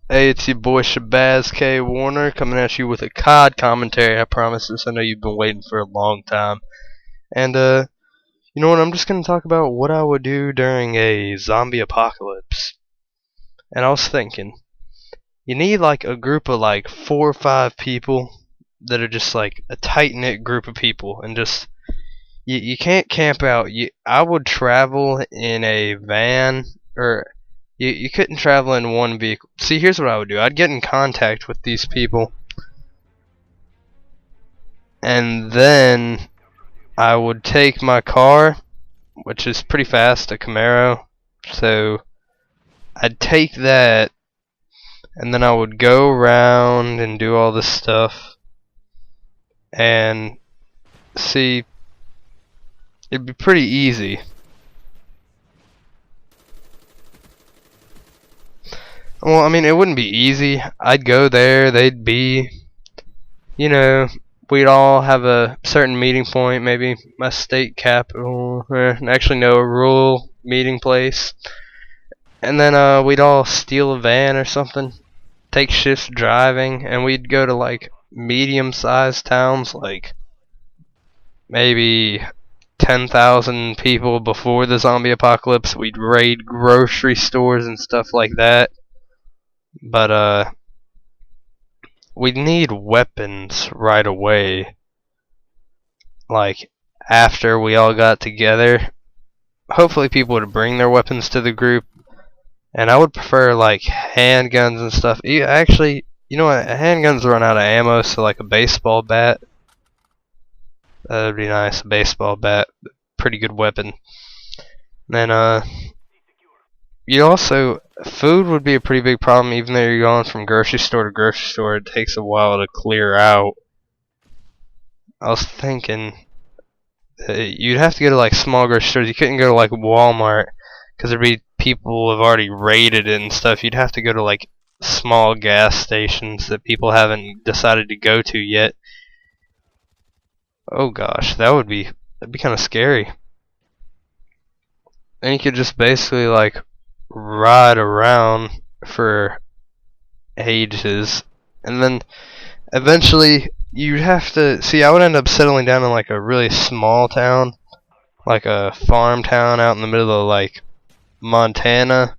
Hey, it's your boy Shabazz K. Warner coming at you with a COD commentary. I promise this. I know you've been waiting for a long time. And, you know what? I'm just going to talk about what I would do during a zombie apocalypse. And I was thinking, you need like a group of like 4 or 5 people that are just like a tight knit group of people. And just, you can't camp out. I would travel in a van or. You couldn't travel in one vehicle. See, here's what I would do. I'd get in contact with these people, and then I would take my car, which is pretty fast, a Camaro. So I'd take that, and then I would go around and do all this stuff. And see, it'd be pretty easy. Well, I mean, it wouldn't be easy. I'd go there, they'd be, you know, we'd all have a certain meeting point, maybe my state capital, or actually no, a rural meeting place. And then we'd all steal a van or something, take shifts driving, and we'd go to like medium-sized towns, like maybe 10,000 people before the zombie apocalypse. We'd raid grocery stores and stuff like that. But we need weapons right away. Like after we all got together, hopefully people would bring their weapons to the group, and I would prefer like handguns and stuff. Actually, you know what? Handguns run out of ammo, so like a baseball bat. That'd be nice. A baseball bat, pretty good weapon. Then you also, food would be a pretty big problem, even though you're going from grocery store to grocery store. It takes a while to clear out. I was thinking you'd have to go to like small grocery stores. You couldn't go to like Walmart because there'd be people who have already raided it and stuff. You'd have to go to like small gas stations that people haven't decided to go to yet. Oh gosh, that'd be kind of scary. And you could just basically like ride around for ages, and then eventually you'd have to see. I would end up settling down in like a really small town, like a farm town out in the middle of like Montana.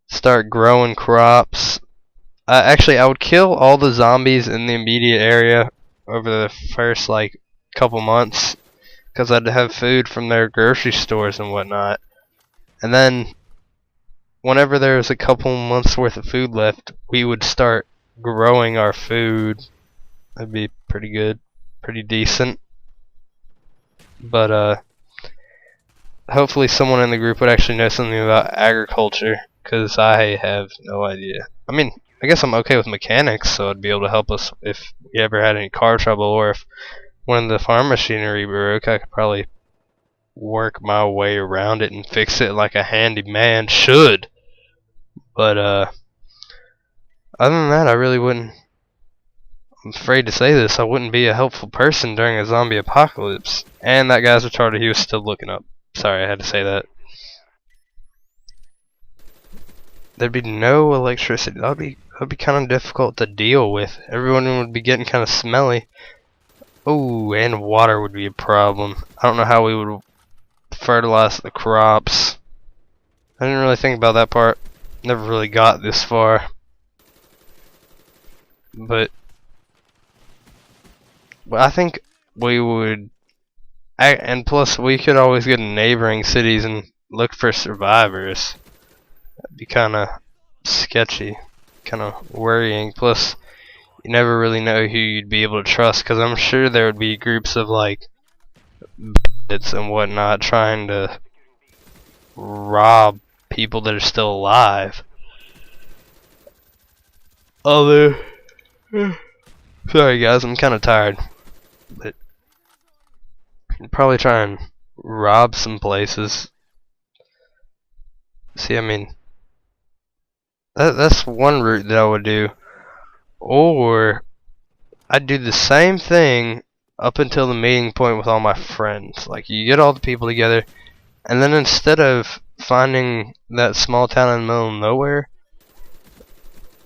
Start growing crops. Actually, I would kill all the zombies in the immediate area over the first like couple months, because I'd have food from their grocery stores and whatnot. And then whenever there was a couple months worth of food left, we would start growing our food. That'd be pretty good, pretty decent. But hopefully someone in the group would actually know something about agriculture, because I have no idea. I mean, I guess I'm okay with mechanics, so it'd be able to help us if we ever had any car trouble, or if one of the farm machinery broke, I could probably work my way around it and fix it like a handy man should. But other than that, I really wouldn't. I'm afraid to say this, I wouldn't be a helpful person during a zombie apocalypse. And that guy's retarded. He was still looking up. Sorry, I had to say that. There'd be no electricity. That'd be kind of difficult to deal with. Everyone would be getting kind of smelly. Oh, and water would be a problem. I don't know how we would fertilize the crops. I didn't really think about that part. Never really got this far. But I think we would, and plus we could always go to neighboring cities and look for survivors. That'd be kind of sketchy, kind of worrying. Plus, you never really know who you'd be able to trust, because I'm sure there would be groups of like bandits and whatnot trying to rob people that are still alive. Although, sorry guys, I'm kind of tired, but I'd probably try and rob some places. See, I mean, that's one route that I would do. Or I'd do the same thing up until the meeting point with all my friends. Like, you get all the people together, and then instead of finding that small town in the middle of nowhere,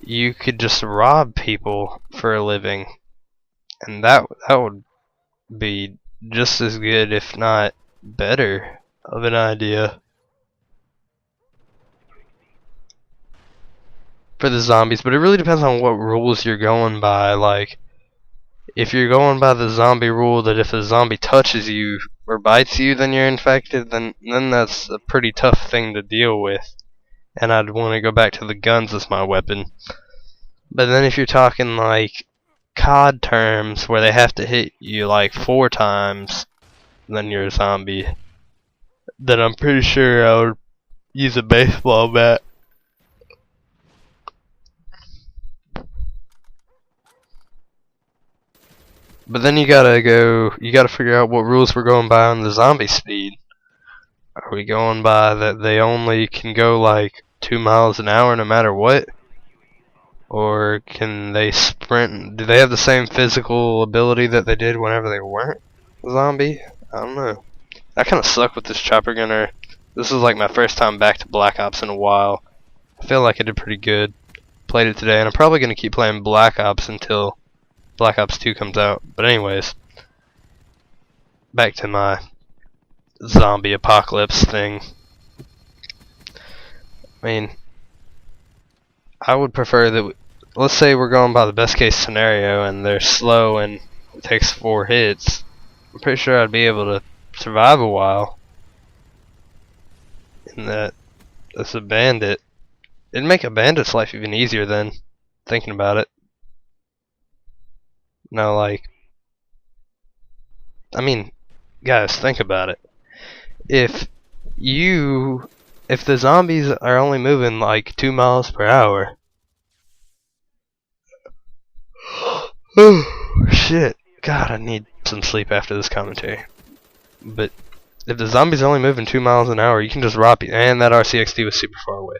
you could just rob people for a living, and that would be just as good, if not better, of an idea for the zombies. But it really depends on what rules you're going by. Like, if you're going by the zombie rule that if a zombie touches you or bites you, then you're infected, then that's a pretty tough thing to deal with. And I'd want to go back to the guns as my weapon. But then if you're talking like COD terms, where they have to hit you like 4 times, then you're a zombie, then I'm pretty sure I would use a baseball bat. But then you gotta figure out what rules we're going by on the zombie speed. Are we going by that they only can go like 2 miles an hour no matter what? Or can they sprint? Do they have the same physical ability that they did whenever they weren't a zombie? I don't know. I kinda suck with this chopper gunner. This is like my first time back to Black Ops in a while. I feel like I did pretty good. Played it today, and I'm probably gonna keep playing Black Ops until Black Ops 2 comes out. But anyways, back to my zombie apocalypse thing. I mean, I would prefer that let's say we're going by the best case scenario and they're slow and it takes 4 hits. I'm pretty sure I'd be able to survive a while. In that, as a bandit, it'd make a bandit's life even easier then, thinking about it. No, like, I mean, guys, think about it. If the zombies are only moving like 2 miles per hour, oh shit, God, I need some sleep after this commentary. But if the zombies are only moving 2 miles an hour, you can just rob people, and that RCXD was super far away.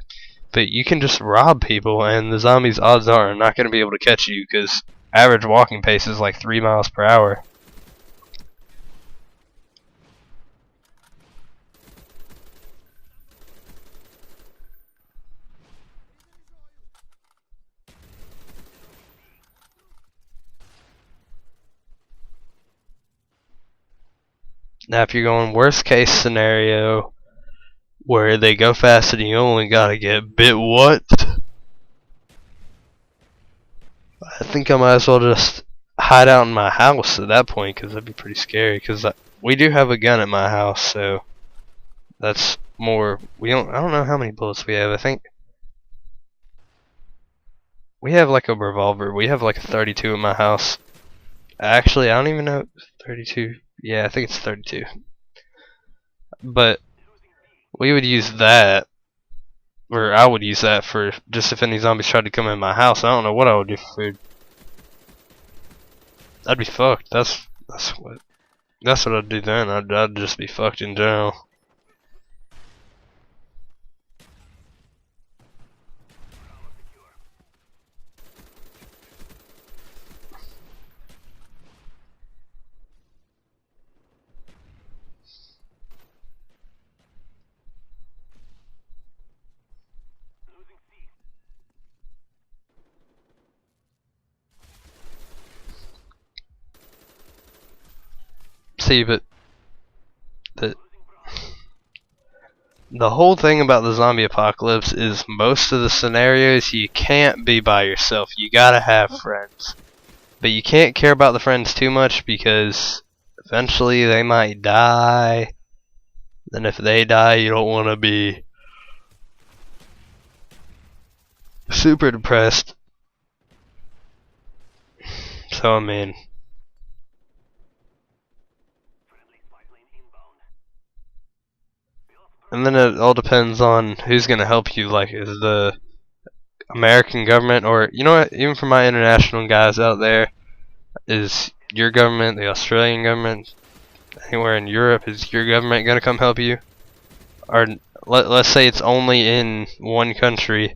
But you can just rob people, and the zombies, odds are not going to be able to catch you, because average walking pace is like 3 miles per hour. Now, if you're going worst case scenario, where they go fast and you only gotta get bit what? I think I might as well just hide out in my house at that point, because that'd be pretty scary. Because we do have a gun at my house, so that's more. I don't know how many bullets we have. I think we have like a revolver. We have like a 32 at my house. Actually, I don't even know. 32. Yeah, I think it's 32. But we would use that, or I would use that for just if any zombies tried to come in my house. I don't know what I would do for food. I'd be fucked. That's what I'd do then. I'd just be fucked in general. See, but the whole thing about the zombie apocalypse is most of the scenarios you can't be by yourself. You gotta have friends. But you can't care about the friends too much, because eventually they might die. Then if they die, you don't want to be super depressed. So I mean, and then it all depends on who's gonna help you. Like, is the American government, or you know what? Even for my international guys out there, is your government, the Australian government, anywhere in Europe, is your government gonna come help you? Or let's say it's only in one country.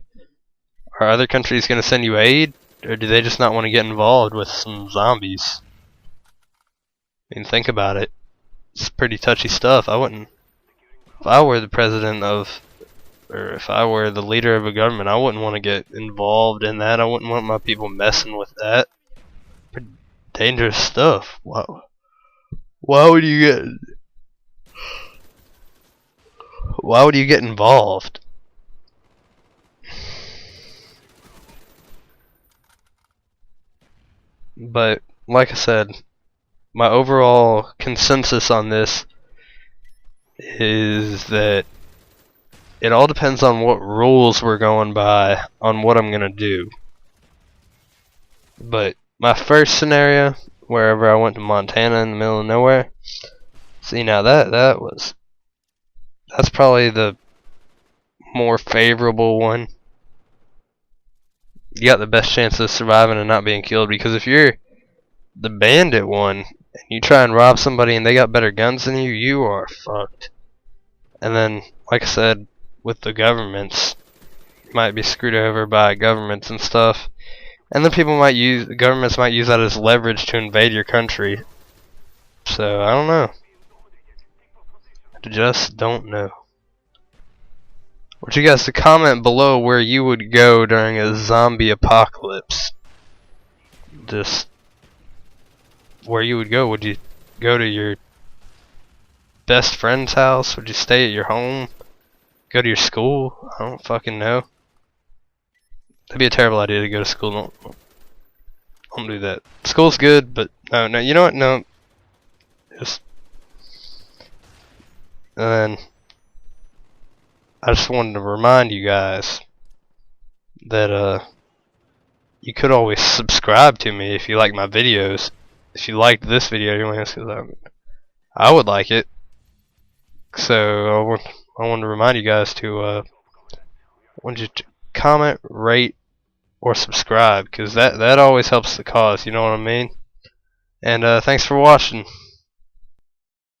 Are other countries gonna send you aid, or do they just not want to get involved with some zombies? I mean, think about it. It's pretty touchy stuff. I wouldn't. If I were the president of or if I were the leader of a government, I wouldn't want to get involved in that. I wouldn't want my people messing with that. Pretty dangerous stuff. Wow. Why would you get? Why would you get involved? But like I said, my overall consensus on this is that it all depends on what rules we're going by on what I'm gonna do. But my first scenario, wherever I went to Montana in the middle of nowhere, see now that's probably the more favorable one. You got the best chance of surviving and not being killed, because if you're the bandit one and you try and rob somebody and they got better guns than you, you are fucked. And then, like I said, with the governments, you might be screwed over by governments and stuff. And then governments might use that as leverage to invade your country. So, I don't know. I just don't know. I want you guys to comment below where you would go during a zombie apocalypse. Just where you would go. Would you go to your best friend's house? Would you stay at your home? Go to your school? I don't fucking know. That'd be a terrible idea to go to school. Don't do that. School's good, but no, you know what? No. Just and then I just wanted to remind you guys that you could always subscribe to me if you like my videos. If you liked this video, I would like it. So I want to remind you guys to want you to comment, rate, or subscribe, because that always helps the cause. You know what I mean? And thanks for watching.